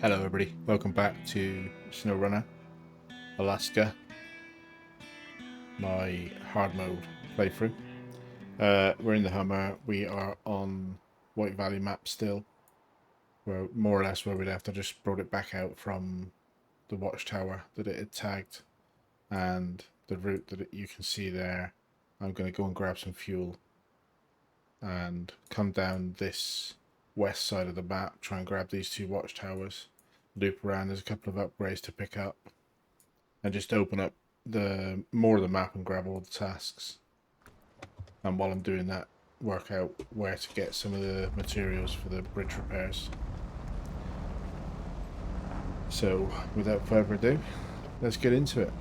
Hello everybody, welcome back to SnowRunner Alaska, my hard mode playthrough. We're in the Hummer, we are on White Valley map still. We're more or less where we left. I just brought it back out from the Watchtower that it had tagged, and the route that you can see there. I'm going to go and grab some fuel and come down this west side of the map, try and grab these two watchtowers, loop around. There's a couple of upgrades to pick up, and just open up more of the map and grab all the tasks. And while I'm doing that, work out where to get some of the materials for the bridge repairs. So without further ado, let's get into it.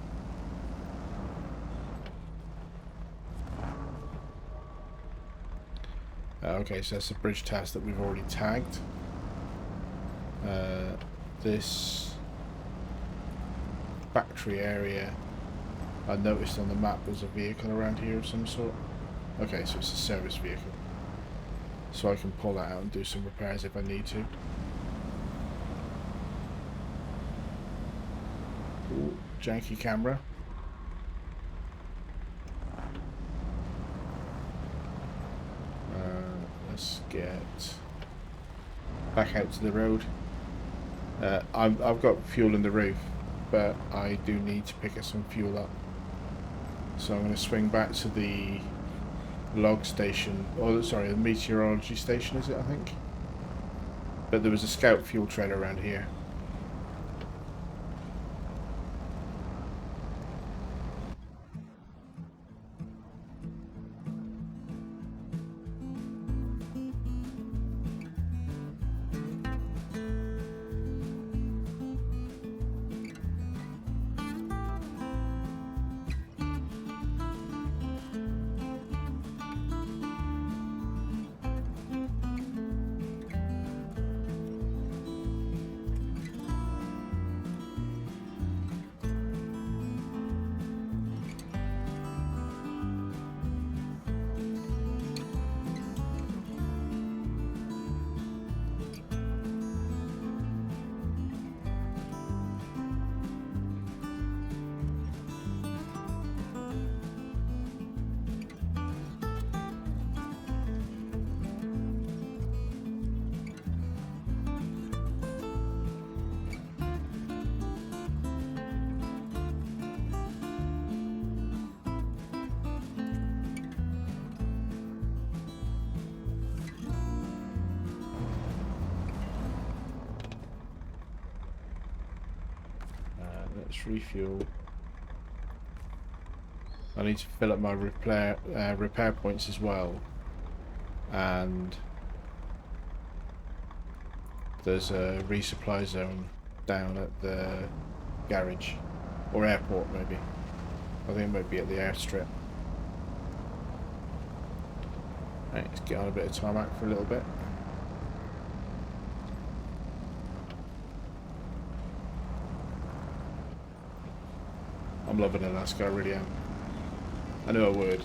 Okay, so that's the bridge task that we've already tagged. This factory area, I noticed on the map there's a vehicle around here of some sort. Okay, so it's a service vehicle. So I can pull that out and do some repairs if I need to. Ooh, janky camera. Let's get back out to the road. I've got fuel in the roof, but I do need to pick up some fuel up. So I'm going to swing back to the log station, or sorry, the meteorology station is it, I think? But there was a scout fuel trailer around here. Let's refuel. I need to fill up my repair points as well, and there's a resupply zone down at the garage or airport maybe. I think it might be at the airstrip. Right, let's get on a bit of tarmac for a little bit. I'm loving Alaska, I really am. I knew I would.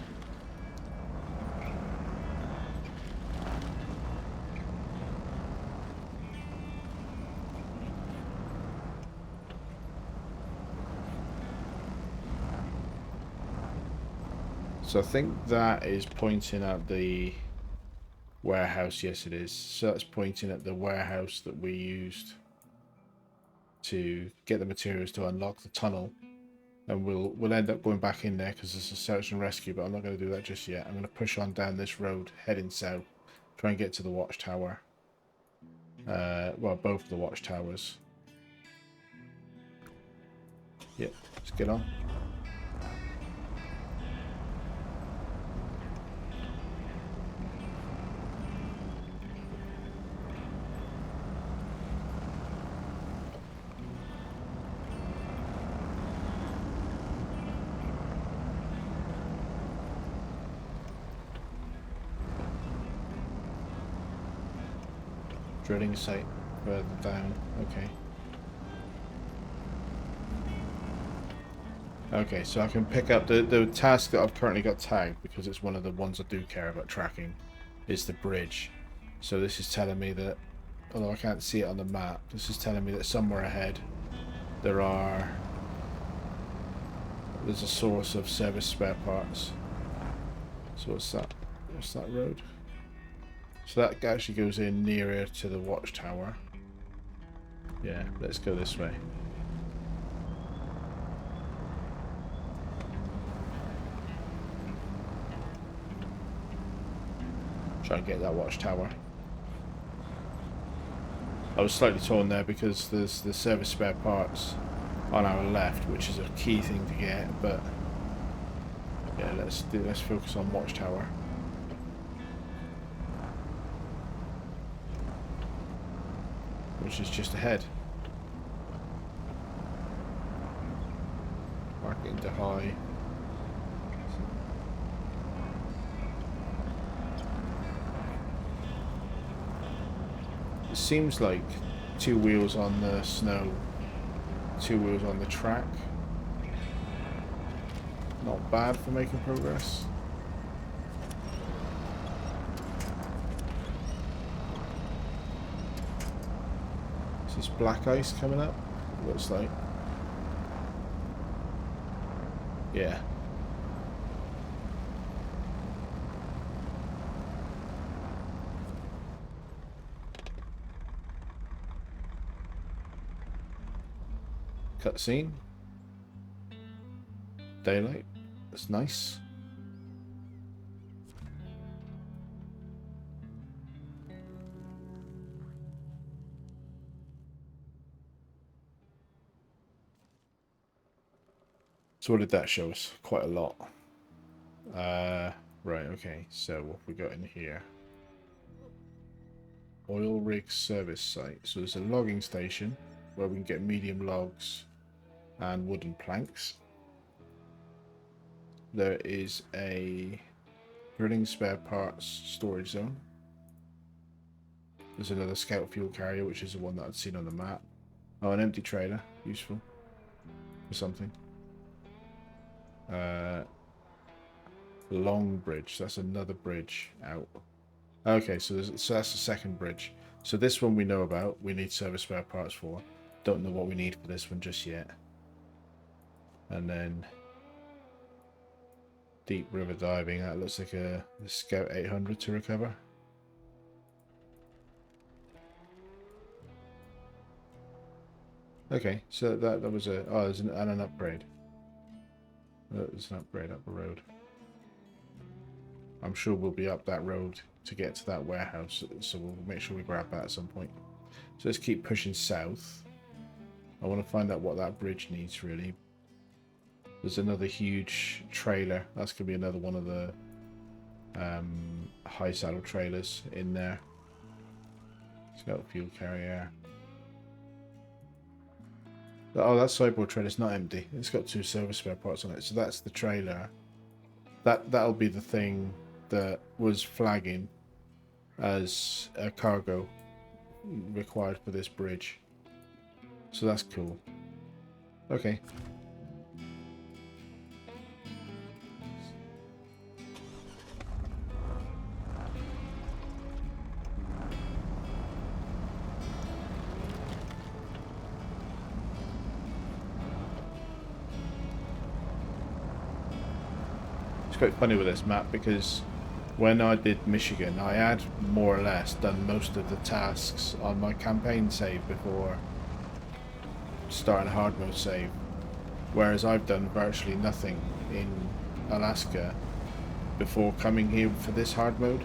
So I think that is pointing at the warehouse. Yes, it is. So that's pointing at the warehouse that we used to get the materials to unlock the tunnel. And we'll end up going back in there because there's a search and rescue, but I'm not going to do that just yet. I'm going to push on down this road, heading south, try and get to the watchtower. Well, both the watchtowers. Yep, let's get on. Drilling site further down. Okay. Okay, so I can pick up the task that I've currently got tagged, because it's one of the ones I do care about tracking, is the bridge. So this is telling me that although I can't see it on the map, this is telling me that somewhere ahead there's a source of service spare parts. So what's that? What's that road? So that actually goes in nearer to the Watchtower. Yeah, let's go this way. Try and get that Watchtower. I was slightly torn there because there's the service spare parts on our left, which is a key thing to get, but yeah, let's focus on Watchtower. Which is just ahead. Marking to high. It seems like 2 wheels on the snow, 2 wheels on the track. Not bad for making progress. Is this black ice coming up? Looks like. Yeah. Cutscene. Daylight. That's nice. So what did that show us? Quite a lot. Right, okay. So what we got in here? Oil rig service site. So there's a logging station where we can get medium logs and wooden planks. There is a drilling spare parts storage zone. There's another scout fuel carrier, which is the one that I'd seen on the map. Oh, an empty trailer. Useful for something. Long bridge. That's another bridge out. Okay, so that's the second bridge. So this one we know about. We need service spare parts for. Don't know what we need for this one just yet. And then deep river diving. That looks like a Scout 800 to recover. Okay, so that was a there's an upgrade. There's an upgrade up the road. I'm sure we'll be up that road to get to that warehouse, so we'll make sure we grab that at some point. So let's keep pushing south. I want to find out what that bridge needs, really. There's another huge trailer. That's going to be another one of the high saddle trailers in there. It's got a fuel carrier. Oh, that sideboard trailer's not empty. It's got 2 service spare parts on it. So that's the trailer. That'll be the thing that was flagging as a cargo required for this bridge. So that's cool. Okay. It's quite funny with this map because when I did Michigan, I had more or less done most of the tasks on my campaign save before starting a hard mode save, whereas I've done virtually nothing in Alaska before coming here for this hard mode.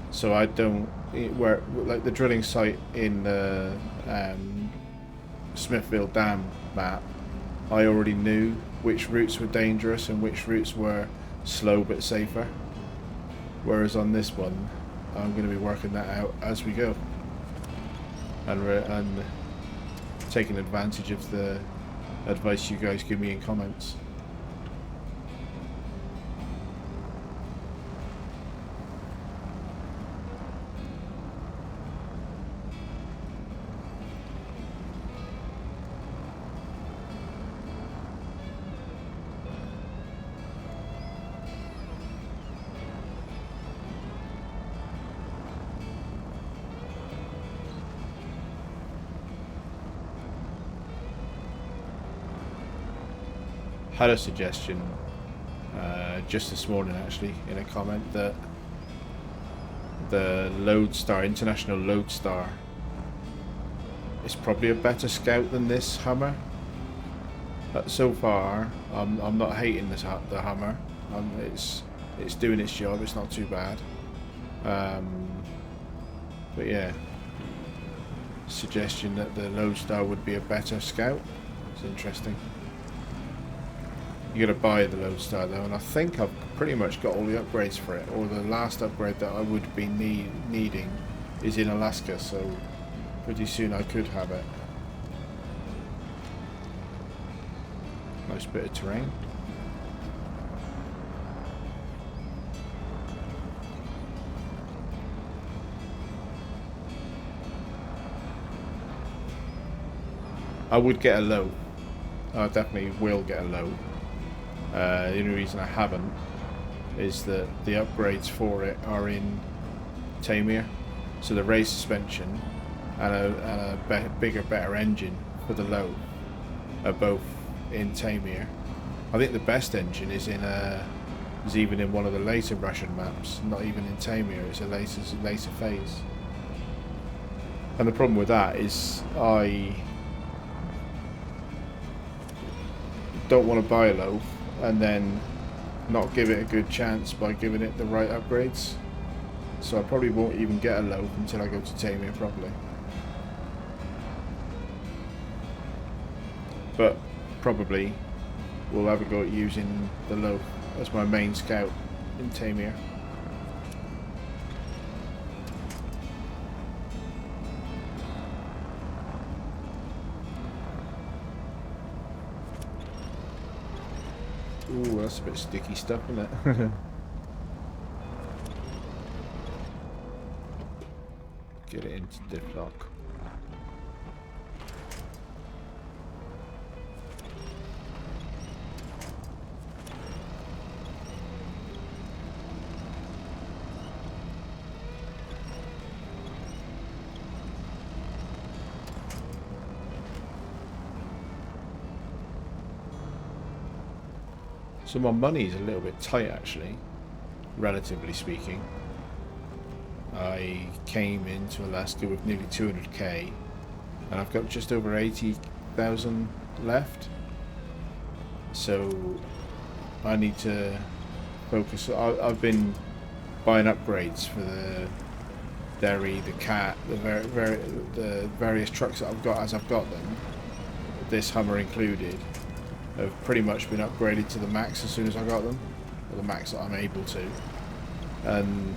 So I don't, where like the drilling site in the Smithville Dam map, I already knew which routes were dangerous and which routes were slow but safer, whereas on this one I'm going to be working that out as we go and taking advantage of the advice you guys give me in comments. had a suggestion just this morning actually in a comment that the Lodestar, International Lodestar, is probably a better scout than this Hummer. But so far, I'm not hating the Hummer. It's doing its job. It's not too bad. But yeah, suggestion that the Lodestar would be a better scout. It's interesting. You got to buy the Lodestar though, and I think I've pretty much got all the upgrades for it. Or the last upgrade that I would be needing is in Alaska, so pretty soon I could have it. Nice bit of terrain. I would get a low. I definitely will get a low. The only reason I haven't is that the upgrades for it are in Tamir. So the race suspension and a bigger, better engine for the low are both in Tamir. I think the best engine is even in one of the later Russian maps, not even in Tamir. It's a later phase. And the problem with that is I don't want to buy a low and then not give it a good chance by giving it the right upgrades. So I probably won't even get a low until I go to Tamir properly. But probably we'll have a go at using the low as my main scout in Tamir. Ooh, that's a bit sticky stuff, isn't it? Get it into div lock. So my money's a little bit tight actually, relatively speaking. I came into Alaska with nearly 200k and I've got just over 80,000 left. So I need to focus. I've been buying upgrades for the Derry, the Cat, the various trucks that I've got as I've got them, this Hummer included. Have pretty much been upgraded to the max as soon as I got them, or the max that I'm able to, and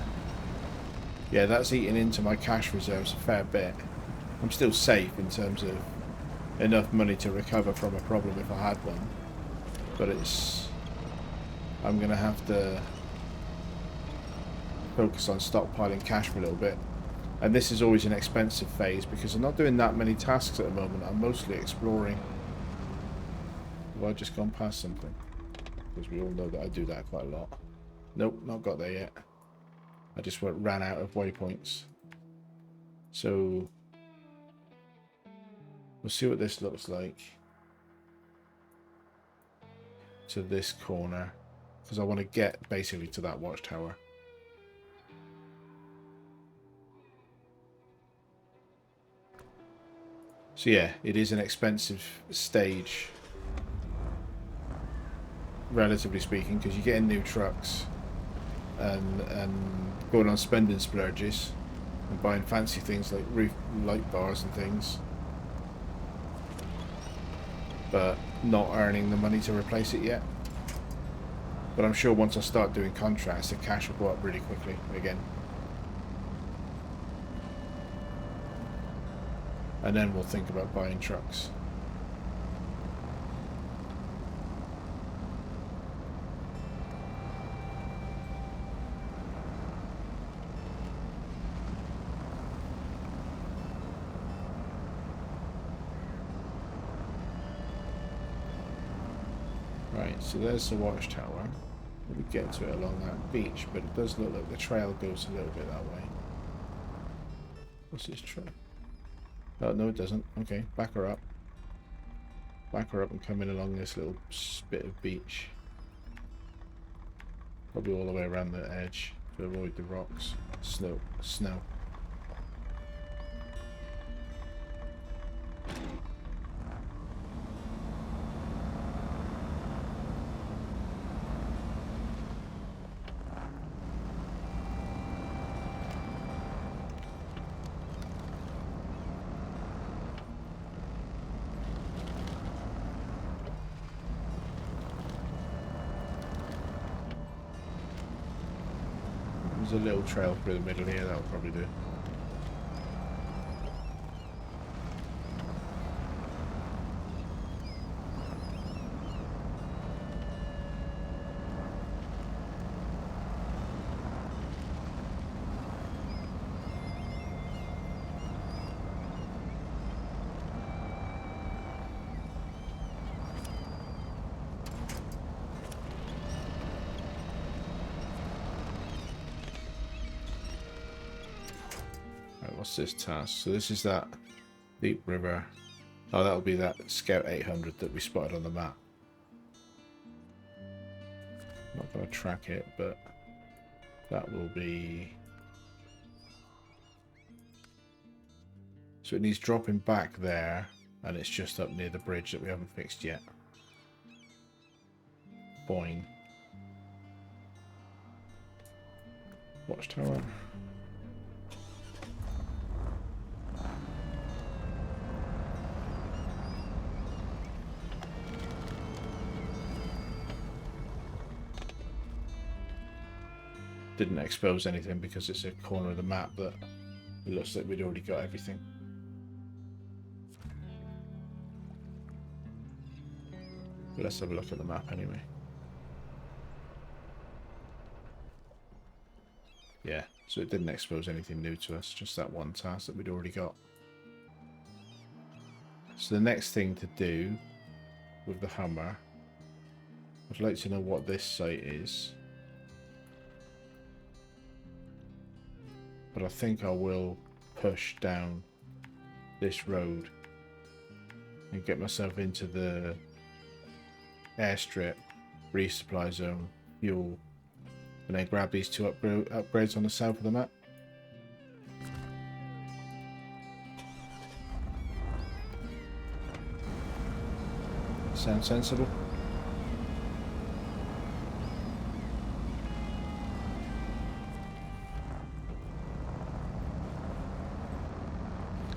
yeah, that's eating into my cash reserves a fair bit. I'm still safe in terms of enough money to recover from a problem if I had one, but I'm gonna have to focus on stockpiling cash for a little bit, and this is always an expensive phase because I'm not doing that many tasks at the moment. I'm mostly exploring. Have I just gone past something? Because we all know that I do that quite a lot. Nope, not got there yet. I just ran out of waypoints. So we'll see what this looks like to this corner, because I want to get basically to that watchtower. So yeah, it is an expensive stage, relatively speaking, because you're getting new trucks and going on spending splurges and buying fancy things like roof light bars and things, but not earning the money to replace it yet. But I'm sure once I start doing contracts, the cash will go up really quickly again, and then we'll think about buying trucks. Right, so there's the watchtower. We get to it along that beach, but it does look like the trail goes a little bit that way. What's this trail? Oh, no, it doesn't. Okay, back her up. back her up and come in along this little bit of beach. Probably all the way around the edge to avoid the rocks. Snow. There's a little trail through the middle here, that'll probably do. What's this task? So this is that deep river. Oh, that'll be that Scout 800 that we spotted on the map. Not going to track it, but that will be... So it needs dropping back there, and it's just up near the bridge that we haven't fixed yet. Boing. Watchtower. Didn't expose anything because it's a corner of the map that it looks like we'd already got everything. But let's have a look at the map anyway. Yeah, so it didn't expose anything new to us, just that one task that we'd already got. So the next thing to do with the Hummer, I'd like to know what this site is. But I think I will push down this road and get myself into the airstrip, resupply zone, fuel, and then grab these two upgrades on the south of the map. Sound sensible?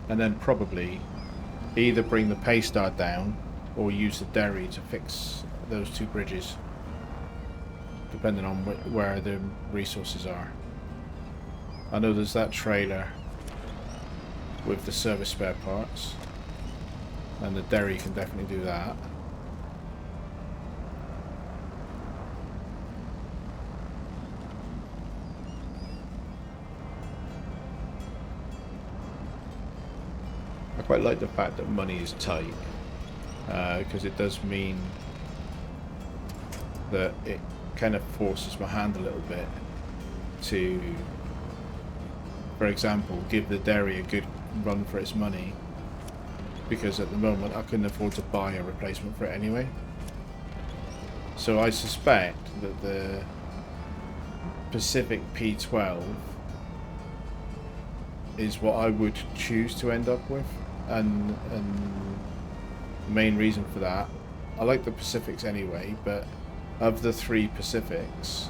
And then probably either bring the Paystar down or use the Derry to fix those two bridges, depending on where the resources are. I know there's that trailer with the service spare parts, and the Derry can definitely do that. I quite like the fact that money is tight, because it does mean that it kind of forces my hand a little bit to, for example, give the Derry a good run for its money, because at the moment I couldn't afford to buy a replacement for it anyway. So I suspect that the Pacific P12 is what I would choose to end up with, and the main reason for that, I like the Pacifics anyway, but of the three Pacifics,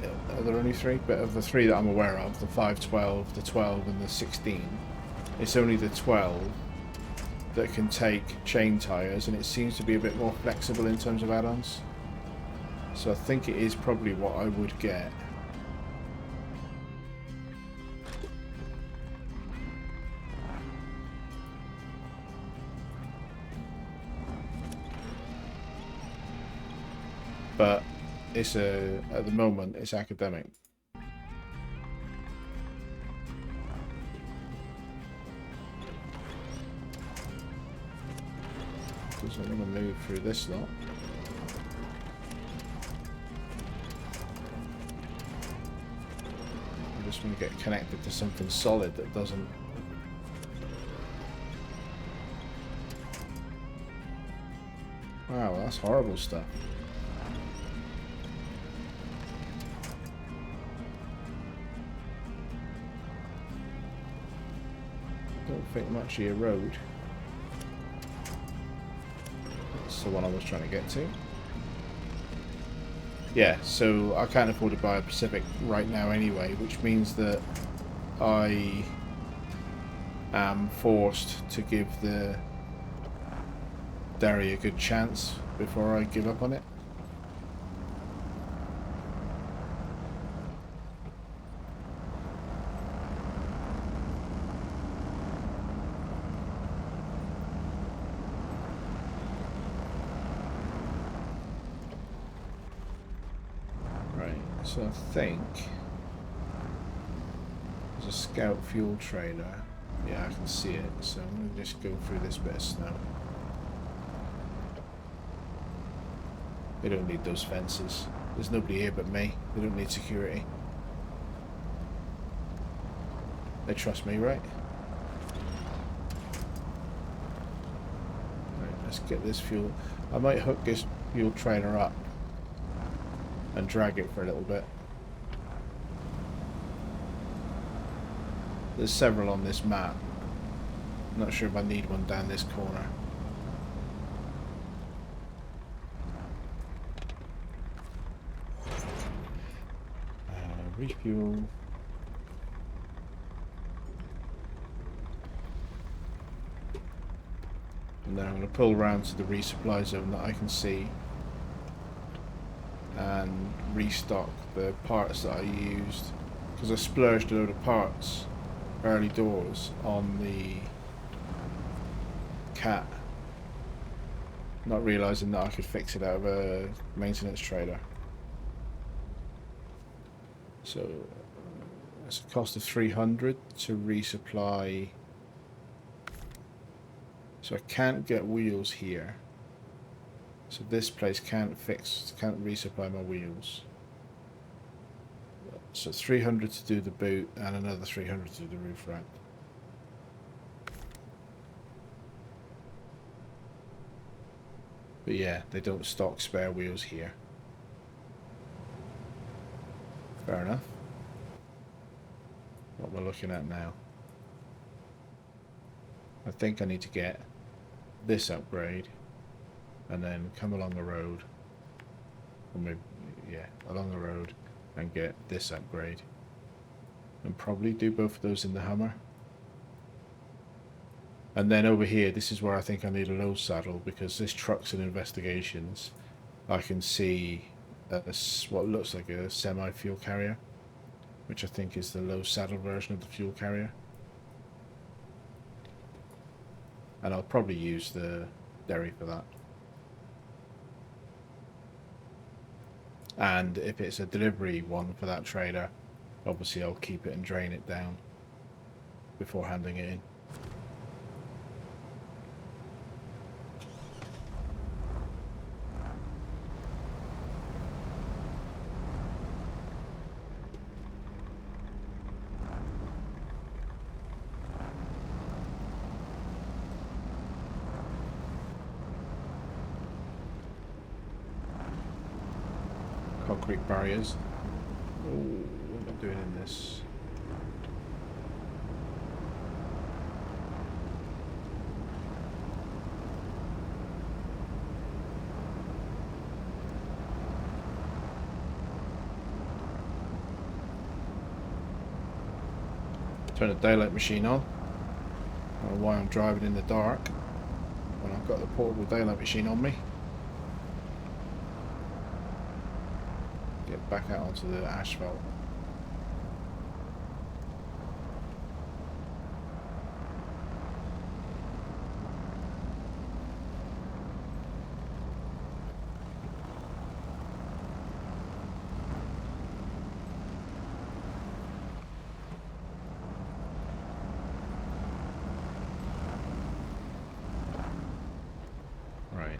are there only three? But of the three that I'm aware of, the 512, the 12 and the 16, it's only the 12 that can take chain tires, and it seems to be a bit more flexible in terms of add-ons. So I think it is probably what I would get. But it's at the moment it's academic. Because I'm going to move through this lot. I just want to get connected to something solid that doesn't Wow, that's horrible stuff. Don't think much of your road. That's the one I was trying to get to. Yeah, so I can't afford to buy a Pacific right now anyway, which means that I am forced to give the Derry a good chance before I give up on it. So I think there's a scout fuel trailer. Yeah, I can see it. So I'm going to just go through this bit of snow. They don't need those fences. There's nobody here but me. They don't need security. They trust me, right? Right, let's get this fuel. I might hook this fuel trailer up and drag it for a little bit. There's several on this map. I'm not sure if I need one down this corner. Refuel. And then I'm going to pull around to the resupply zone that I can see and restock the parts that I used, because I splurged a load of parts early doors on the Cat, not realising that I could fix it out of a maintenance trailer. So it's a cost of 300 to resupply. So I can't get wheels here. So this place can't resupply my wheels. So 300 to do the boot and another 300 to do the roof rack. But yeah, they don't stock spare wheels here. Fair enough. What we're looking at now. I think I need to get this upgrade and then come along the road, or maybe, yeah, along the road and get this upgrade, and probably do both of those in the Hummer. And then over here, this is where I think I need a low saddle, because this truck's in investigations. I can see what looks like a semi-fuel carrier, which I think is the low saddle version of the fuel carrier. And I'll probably use the Derry for that. And if it's a delivery one for that trailer, obviously I'll keep it and drain it down before handing it in. Concrete barriers. Oh, what am I doing in this? Turn the daylight machine on. I don't know why I'm driving in the dark when I've got the portable daylight machine on me. Get back out onto the asphalt. Right.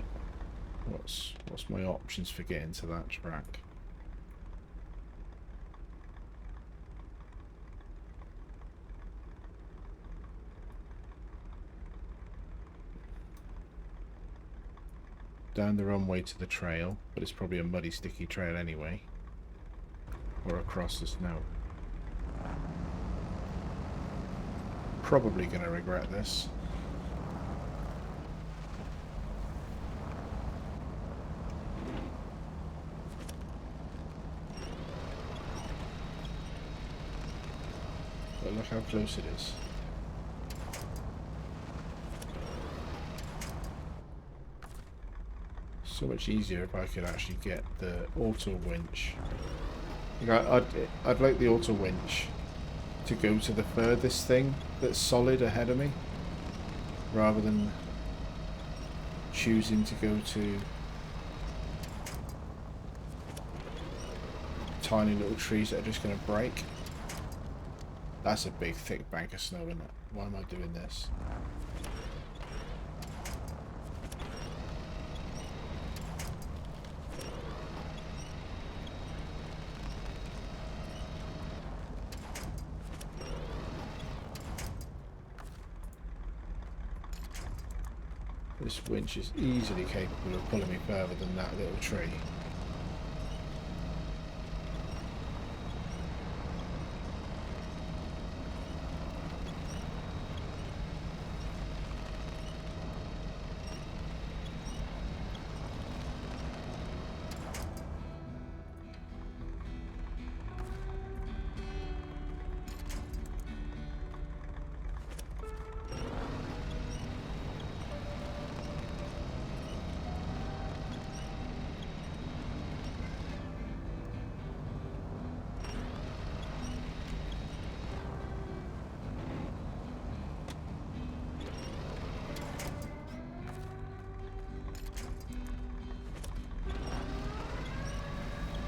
What's my options for getting to that track? down the runway to the trail, but it's probably a muddy, sticky trail anyway. Or across the snow. Probably going to regret this. But look how close it is. So much easier if I could actually get the auto winch. I'd like the auto winch to go to the furthest thing that's solid ahead of me, rather than choosing to go to tiny little trees that are just going to break. That's a big thick bank of snow, isn't it? Why am I doing this? This winch is easily capable of pulling me further than that little tree.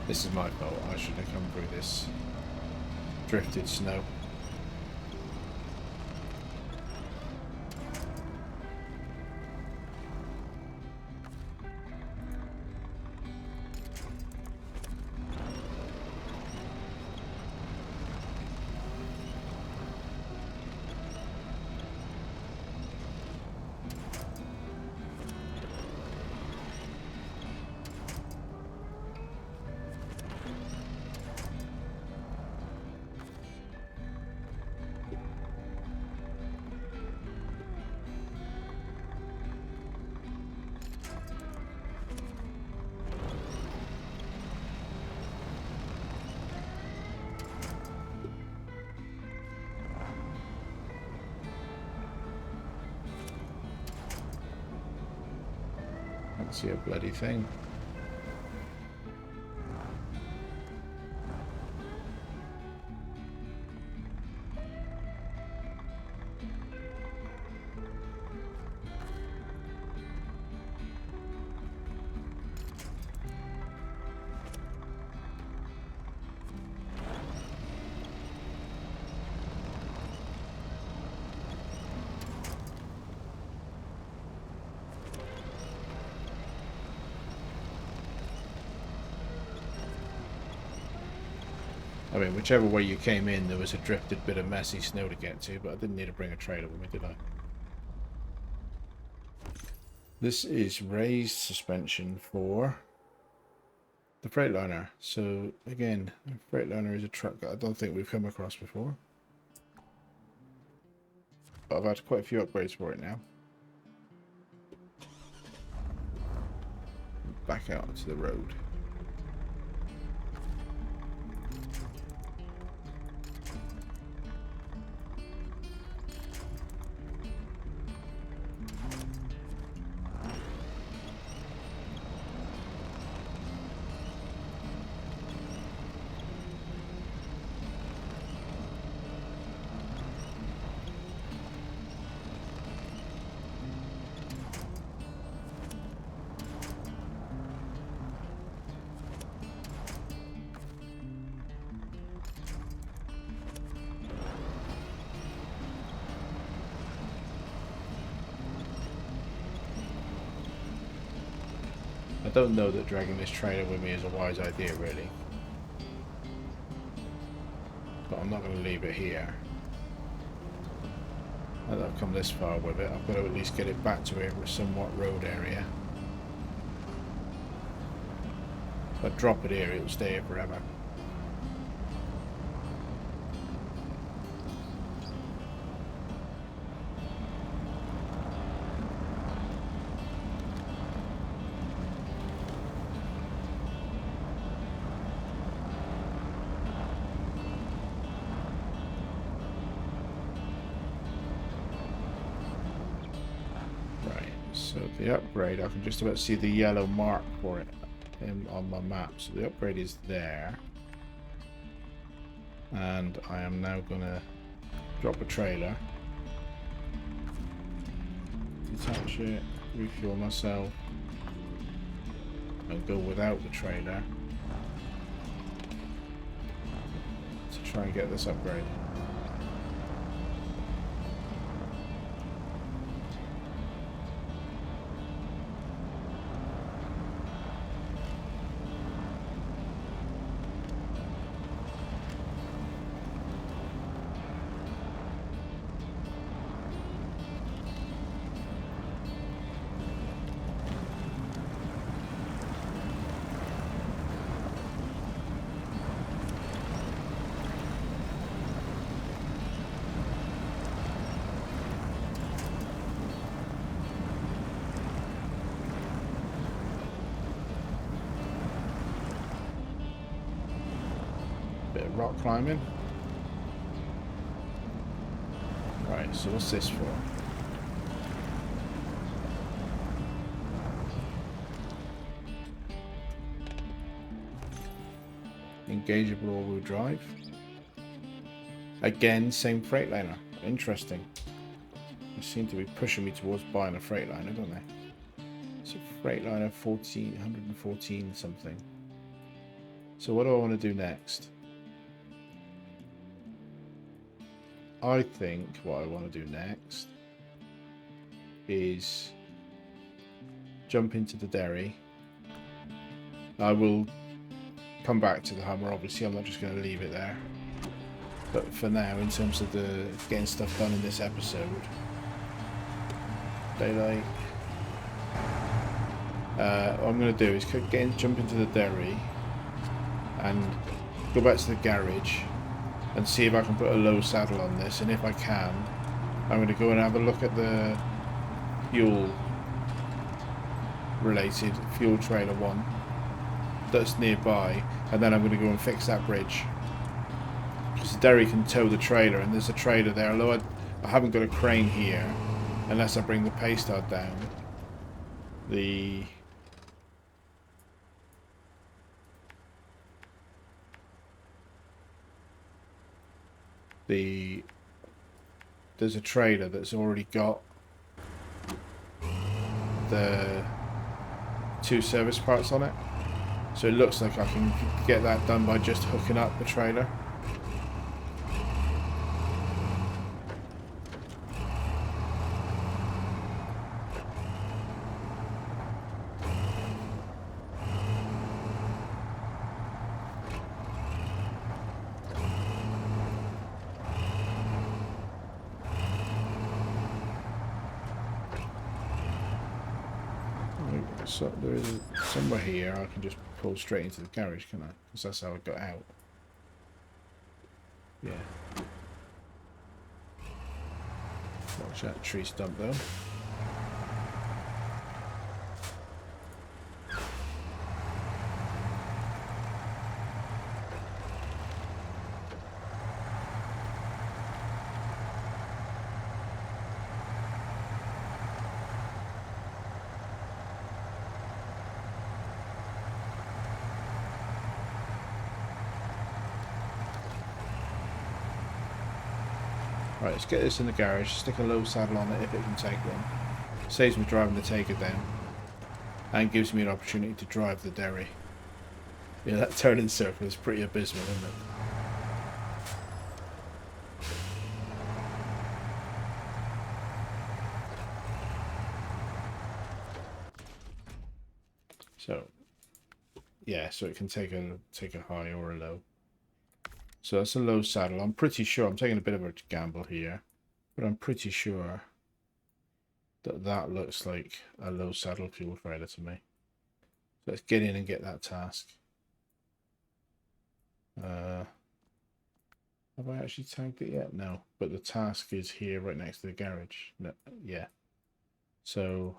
This is my fault. I should have come through this drifted snow. Can't see a bloody thing. I mean, whichever way you came in, there was a drifted bit of messy snow to get to, but I didn't need to bring a trailer with me, did I? This is raised suspension for the Freightliner. So, again, the Freightliner is a truck that I don't think we've come across before. But I've had quite a few upgrades for it now. Back out onto the road. I don't know that dragging this trailer with me is a wise idea, really. But I'm not going to leave it here. Now that I've come this far with it, I've got to at least get it back to a somewhat road area. If I drop it here, it'll stay here forever. So the upgrade, I can just about see the yellow mark for it on my map. So the upgrade is there. And I am now going to drop a trailer. Detach it, refuel myself. And go without the trailer. To try and get this upgrade. Bit of rock climbing. Right, so what's this for? Engageable all-wheel drive. Again, same Freightliner. Interesting. They seem to be pushing me towards buying a Freightliner, don't they? It's a Freightliner 114 something. So what do I want to do next? I think what I want to do next is jump into the dairy. I will come back to the Hummer, obviously. I'm not just going to leave it there. But for now, in terms of the getting stuff done in this episode, daylight. What I'm going to do is jump into the dairy and go back to the garage and see if I can put a low saddle on this, and if I can, I'm going to go and have a look at the fuel related fuel trailer one that's nearby, and then I'm going to go and fix that bridge, because the dairy can tow the trailer, and there's a trailer there, although I haven't got a crane here unless I bring the paystard down. There's a trailer that's already got the 2 service parts on it, so it looks like I can get that done by just hooking up the trailer. So there is somewhere here I can just pull straight into the garage, can I? Because that's how I got out. Yeah. Watch that tree stump though. Right, let's get this in the garage, stick a low saddle on it if it can take one. Saves me driving the Taker down. And gives me an opportunity to drive the Derry. Yeah, that turning circle is pretty abysmal, isn't it? So, yeah, so it can take a high or a low. So that's a low saddle. I'm pretty sure, I'm taking a bit of a gamble here, but I'm pretty sure that that looks like a low saddle fuel trailer to me. So let's get in and get that task. Have I actually tagged it yet? No, but the task is here right next to the garage. No, yeah. So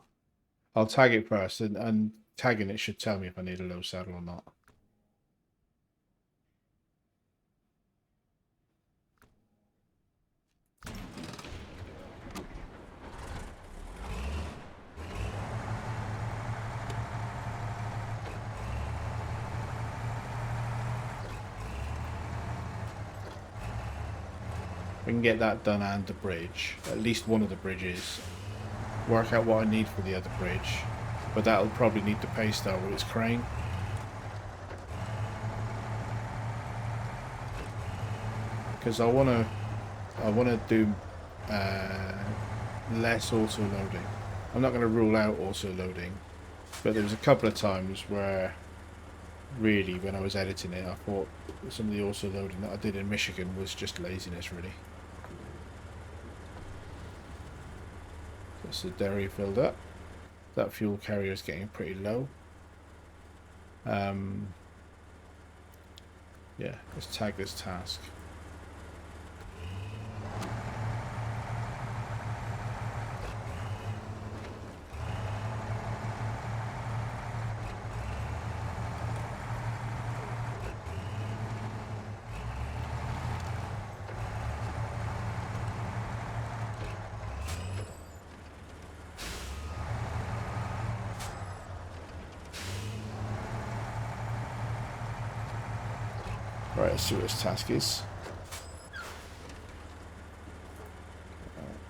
I'll tag it first, and tagging it should tell me if I need a low saddle or not. We can get that done and the bridge, at least one of the bridges. Work out what I need for the other bridge, but that'll probably need the pay star with its crane. Because I wanna do less auto loading. I'm not going to rule out auto loading, but there was a couple of times where, really, when I was editing it, I thought some of the auto loading that I did in Michigan was just laziness, really. That's the dairy filled up. That fuel carrier is getting pretty low. Yeah, let's tag this task. Right, let's see what this task is.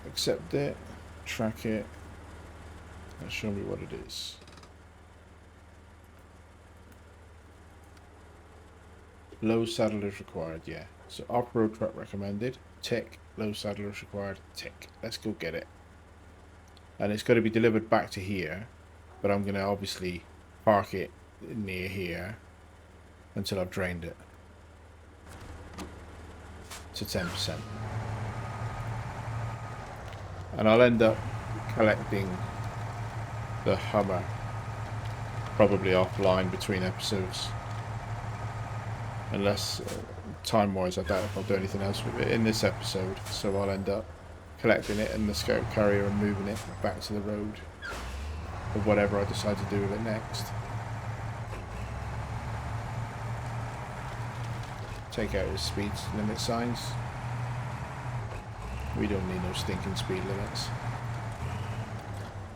Accept it, track it, and show me what it is. Low saddle is required, yeah. So off-road truck recommended, tick. Low saddle is required, tick. Let's go get it. And it's got to be delivered back to here, but I'm going to obviously park it near here until I've drained it to 10%. And I'll end up collecting the Hummer probably offline between episodes, unless time-wise I doubt if I'll do anything else with it in this episode, so I'll end up collecting it in the scout carrier and moving it back to the road, or whatever I decide to do with it next. Take out his speed limit signs. We don't need no stinking speed limits.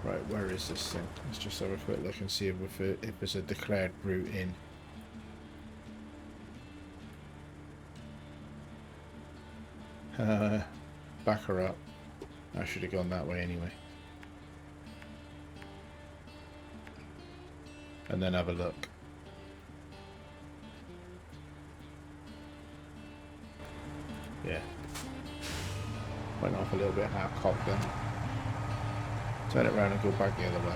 Right, where is this thing? Let's just have a quick look and see if there's a declared route in. Back her up. I should have gone that way anyway. And then have a look. Yeah. Went off a little bit half-cocked then. Turn it around and go back the other way.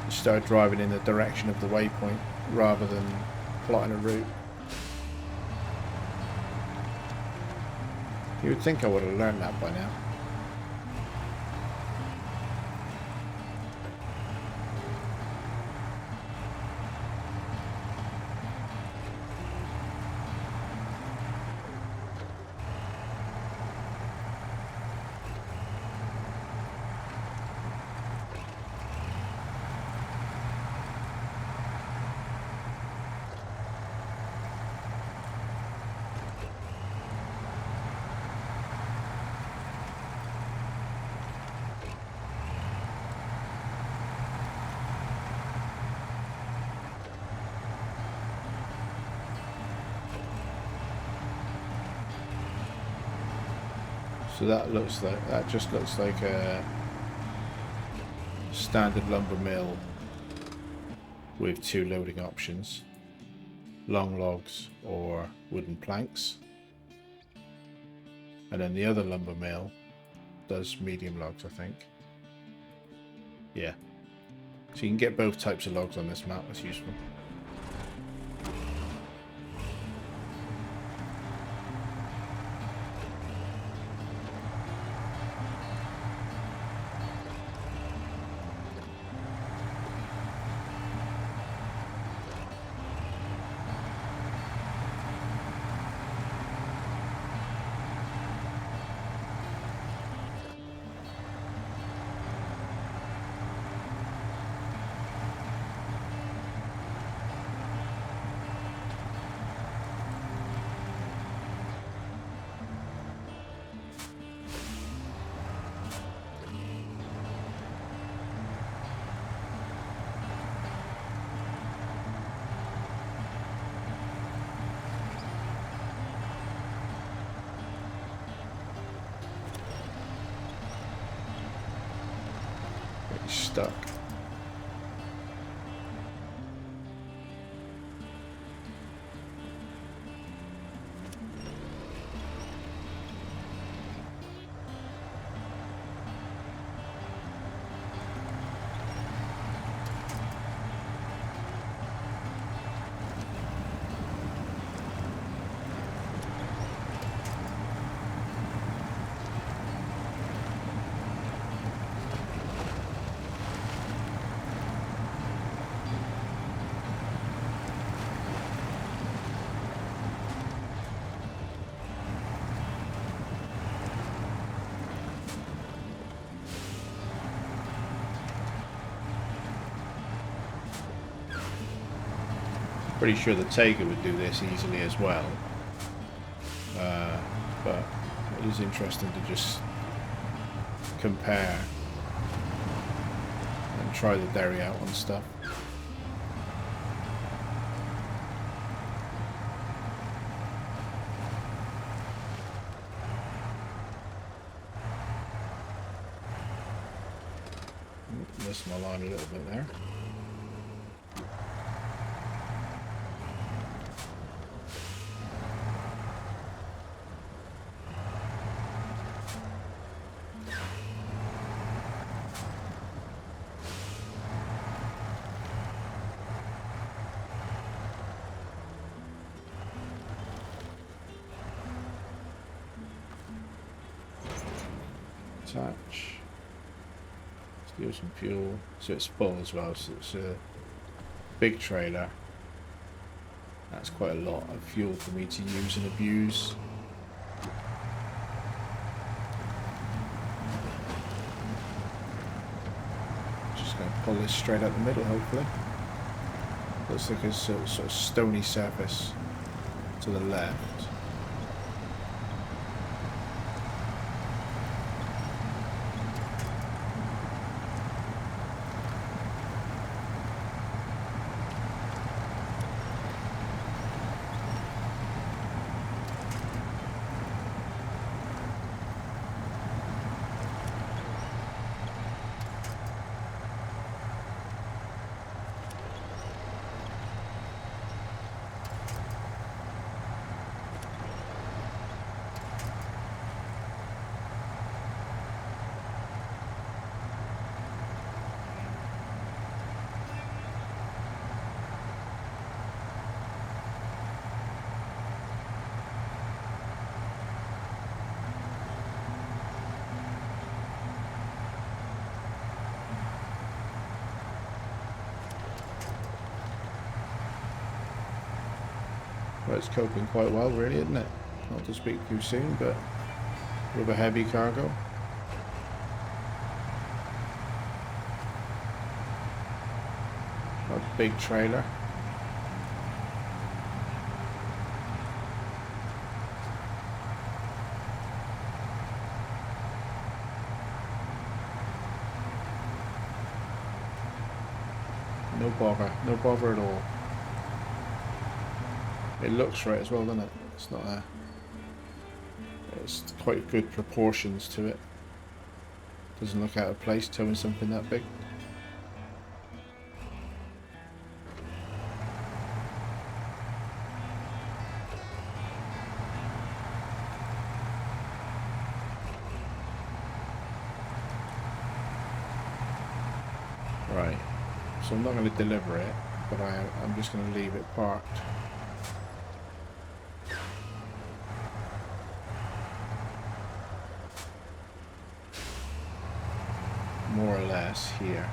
Just start driving in the direction of the waypoint rather than plotting a route. You would think I would have learned that by now. So that just looks like a standard lumber mill with two loading options: long logs or wooden planks. And then the other lumber mill does medium logs, I think. Yeah. So you can get both types of logs on this map. That's useful. He's stuck. Pretty sure the Tiger would do this easily as well, but it is interesting to just compare and try the derry out on stuff. Missed my line a little bit there. Attach. Steal some fuel. So it's full as well, so it's a big trailer. That's quite a lot of fuel for me to use and abuse. Just going to pull this straight out the middle, hopefully. Looks like a sort of stony surface to the left. Well, it's coping quite well, really, isn't it? Not to speak too soon, but with a heavy cargo. A big trailer. No bother at all. It looks right as well, doesn't it? It's not a... It's quite good proportions to it. Doesn't look out of place towing something that big. Right. So I'm not going to deliver it, but I'm just going to leave it parked. More or less here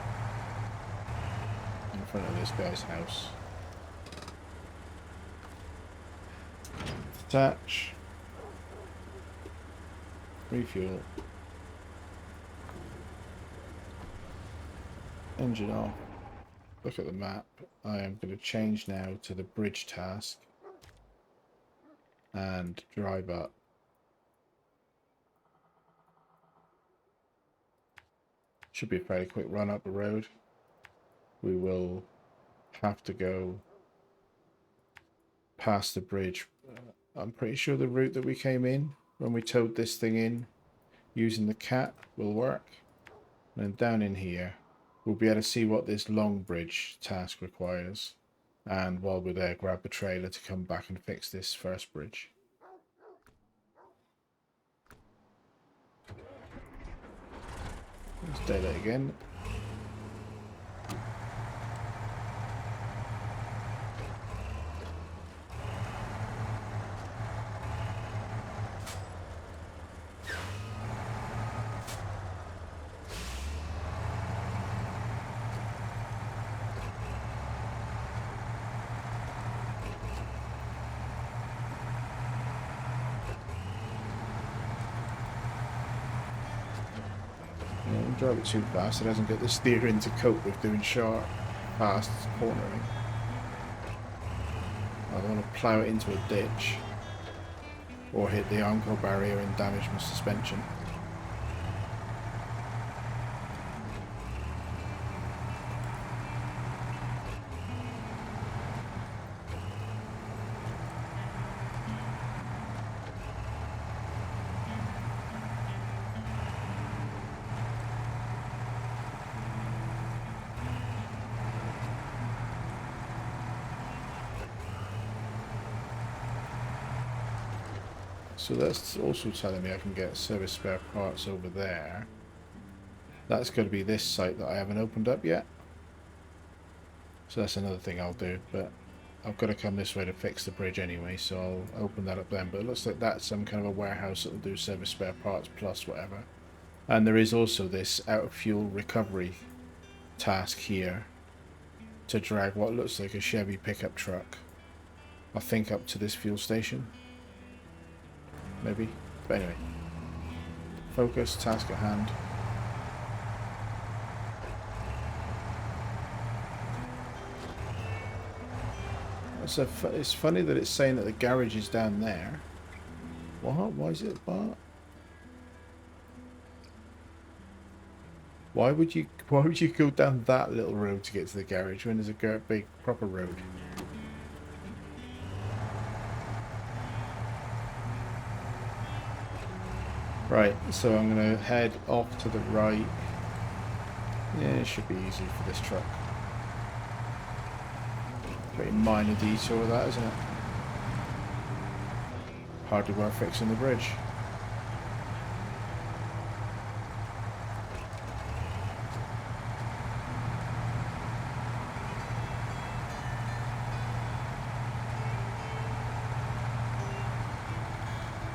in front of this guy's house. Attach. Refuel. Engine off. Look at the map. I am going to change now to the bridge task and drive up. Should be a fairly quick run up the road. We will have to go past the bridge. I'm pretty sure the route that we came in when we towed this thing in using the cat will work. And then down in here we'll be able to see what this long bridge task requires. And while we're there, grab the trailer to come back and fix this first bridge. Let's daylight again. Don't drive it too fast, it hasn't got the steering to cope with doing sharp, fast cornering. I don't want to plough it into a ditch or hit the Armco barrier and damage my suspension. So that's also telling me I can get service spare parts over there. That's going to be this site that I haven't opened up yet. So that's another thing I'll do, but I've got to come this way to fix the bridge anyway, so I'll open that up then. But it looks like that's some kind of a warehouse that will do service spare parts plus whatever. And there is also this out of fuel recovery task here to drag what looks like a Chevy pickup truck, I think, up to this fuel station. Maybe. But anyway. Focus, task at hand. It's funny that it's saying that the garage is down there. What? Why is it Bart? Why would you go down that little road to get to the garage when there's a big proper road? Right, so I'm going to head off to the right. Yeah, it should be easy for this truck. Pretty minor detour that, isn't it? Hardly worth fixing the bridge.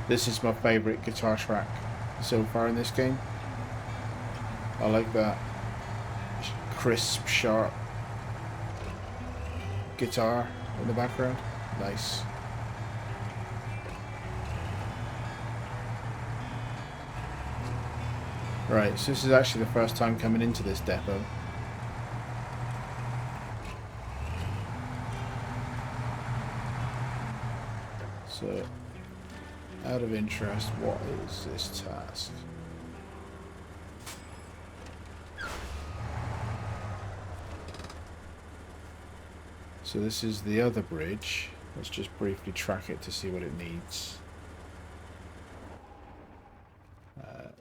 This is my favourite guitar track so far in this game. I like that crisp, sharp guitar in the background. Nice. Right, so this is actually the first time coming into this depot. So, out of interest, what is this task? So this is the other bridge. Let's just briefly track it to see what it needs.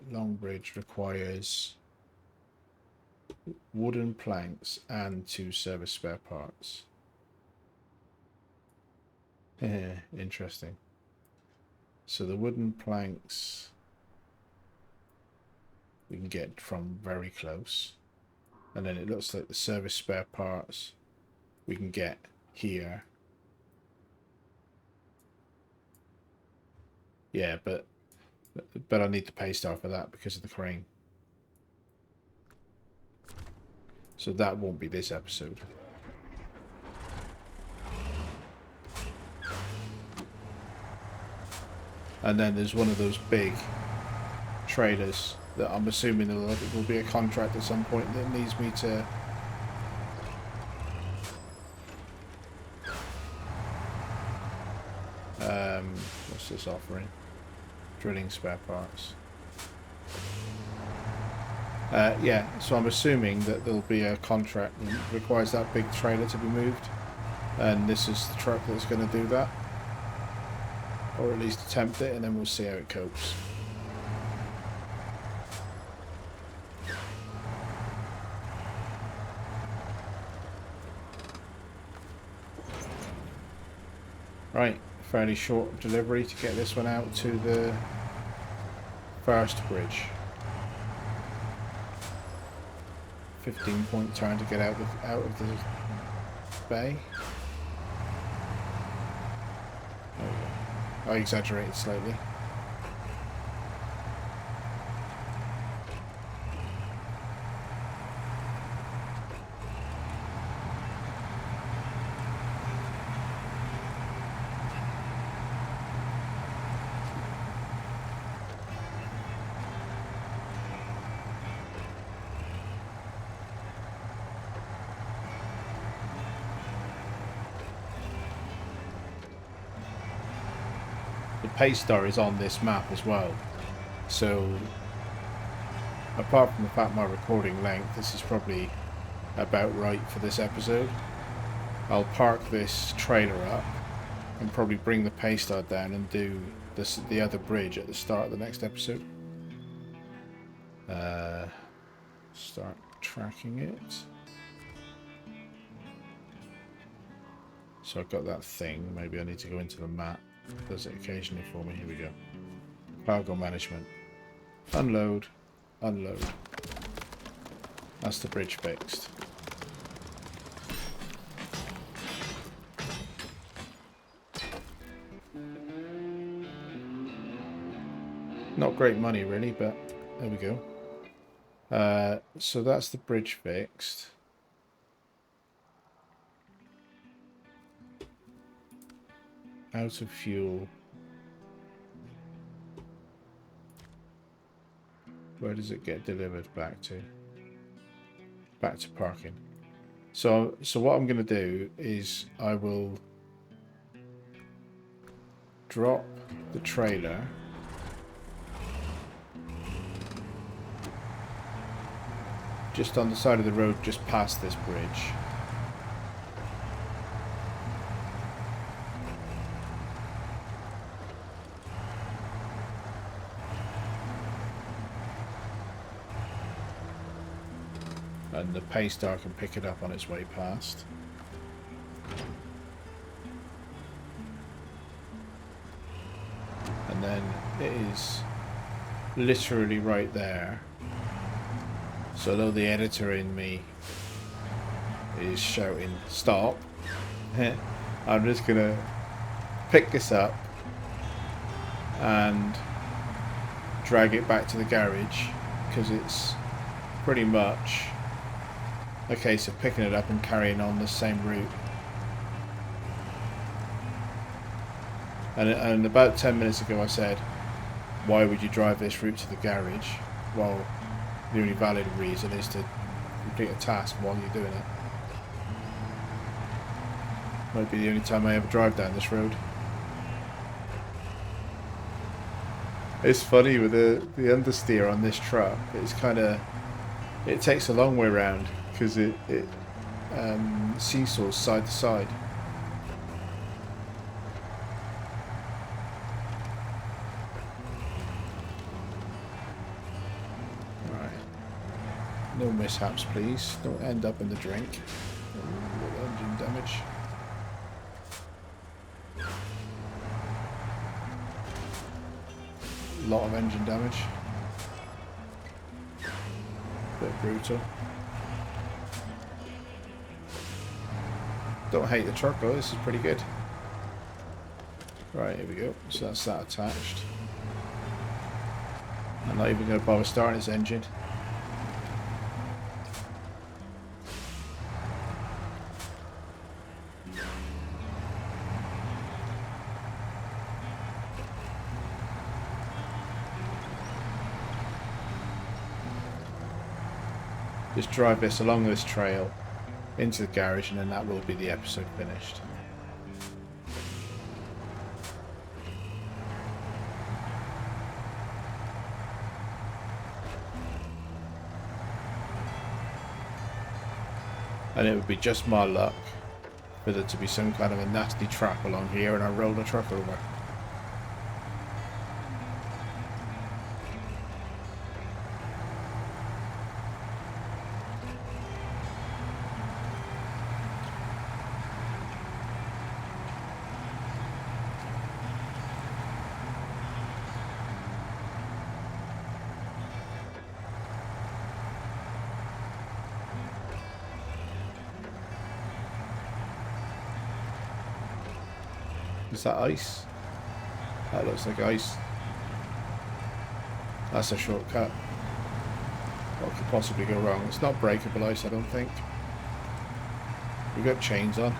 Long bridge requires wooden planks and 2 service spare parts. Interesting. So the wooden planks we can get from very close, and then it looks like the service spare parts we can get here. Yeah, but I need the pay star for that because of the crane. So that won't be this episode. And then there's one of those big trailers that I'm assuming there will be a contract at some point that needs me to what's this offering? Drilling spare parts. Yeah, so I'm assuming that there'll be a contract that requires that big trailer to be moved, and this is the truck that's going to do that, or at least attempt it, and then we'll see how it copes. Right, fairly short delivery to get this one out to the first bridge. 15-point turn to get out of the bay. I exaggerated slightly. The pace star is on this map as well, so apart from the fact my recording length, this is probably about right for this episode. I'll park this trailer up and probably bring the pace star down and do the other bridge at the start of the next episode. Start tracking it. So I've got that thing. Maybe I need to go into the map. It does it occasionally for me. Here we go. Cargo management. Unload. Unload. That's the bridge fixed. Not great money really, but there we go. So that's the bridge fixed. Out of fuel. Where does it get delivered back to? Back to parking. So what I'm going to do is I will drop the trailer just on the side of the road just past this bridge. And the pace star can pick it up on its way past. And then it is literally right there. So although the editor in me is shouting stop, I'm just gonna pick this up and drag it back to the garage, because it's pretty much a case of picking it up and carrying on the same route. And about 10 minutes ago I said, why would you drive this route to the garage? Well, the only valid reason is to complete a task while you're doing it. Might be the only time I ever drive down this road. It's funny with the understeer on this truck. It's kind of, it takes a long way round because it seesaws side to side. Right. No mishaps, please. Don't end up in the drink. Ooh, engine damage. Lot of engine damage. Bit brutal. Don't hate the truck though, this is pretty good. Right, here we go. So that's that attached. I'm not even going to bother starting this engine. Just drive this along this trail into the garage, and then that will be the episode finished. And it would be just my luck for there to be some kind of a nasty trap along here and I roll the truck over. Is that ice? That looks like ice. That's a shortcut. What could possibly go wrong? It's not breakable ice, I don't think. We've got chains on.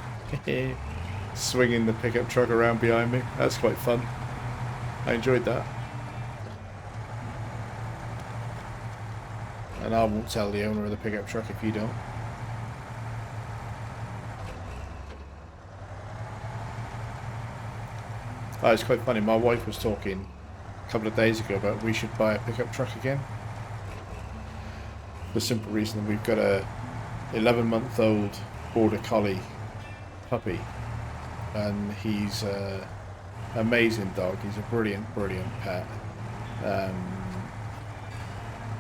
Swinging the pickup truck around behind me. That's quite fun. I enjoyed that. And I won't tell the owner of the pickup truck if you don't. Oh, it's quite funny. My wife was talking a couple of days ago about we should buy a pickup truck again. For the simple reason that we've got a 11-month-old border collie puppy, and he's an amazing dog. He's a brilliant pet.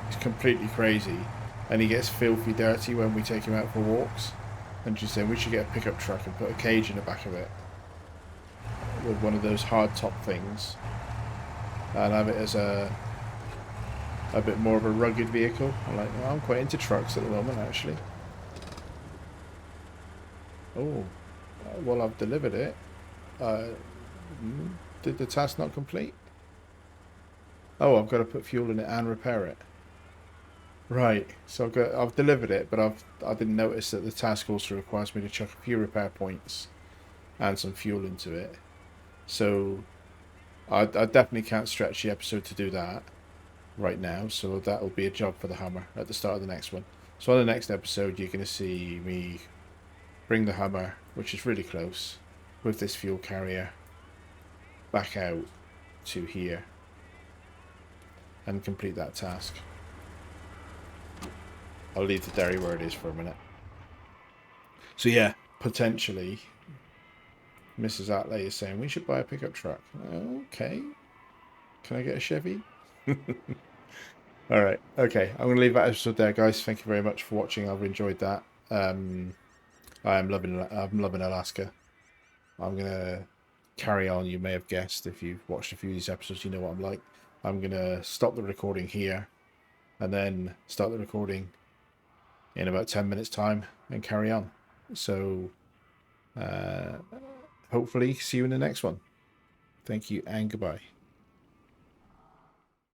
He's completely crazy, and he gets filthy dirty when we take him out for walks. And she's saying we should get a pickup truck and put a cage in the back of it with one of those hard top things, and have it as a bit more of a rugged vehicle. I'm quite into trucks at the moment, actually. Oh, well, I've delivered it. Did the task not complete? Oh, I've got to put fuel in it and repair it. Right, so I've delivered it, but I didn't notice that the task also requires me to chuck a few repair points and some fuel into it. So I definitely can't stretch the episode to do that right now, so that will be a job for the Hummer at the start of the next one. So on the next episode, you're going to see me bring the Hummer, which is really close, with this fuel carrier back out to here and complete that task. I'll leave the dairy where it is for a minute. So yeah, potentially Mrs. Atley is saying we should buy a pickup truck. Okay. Can I get a Chevy? Alright, okay. I'm going to leave that episode there, guys. Thank you very much for watching. I've enjoyed that. I'm loving Alaska. I'm going to carry on. You may have guessed if you've watched a few of these episodes, you know what I'm like. I'm going to stop the recording here and then start the recording in about 10 minutes time and carry on. So hopefully see you in the next one. Thank you and goodbye.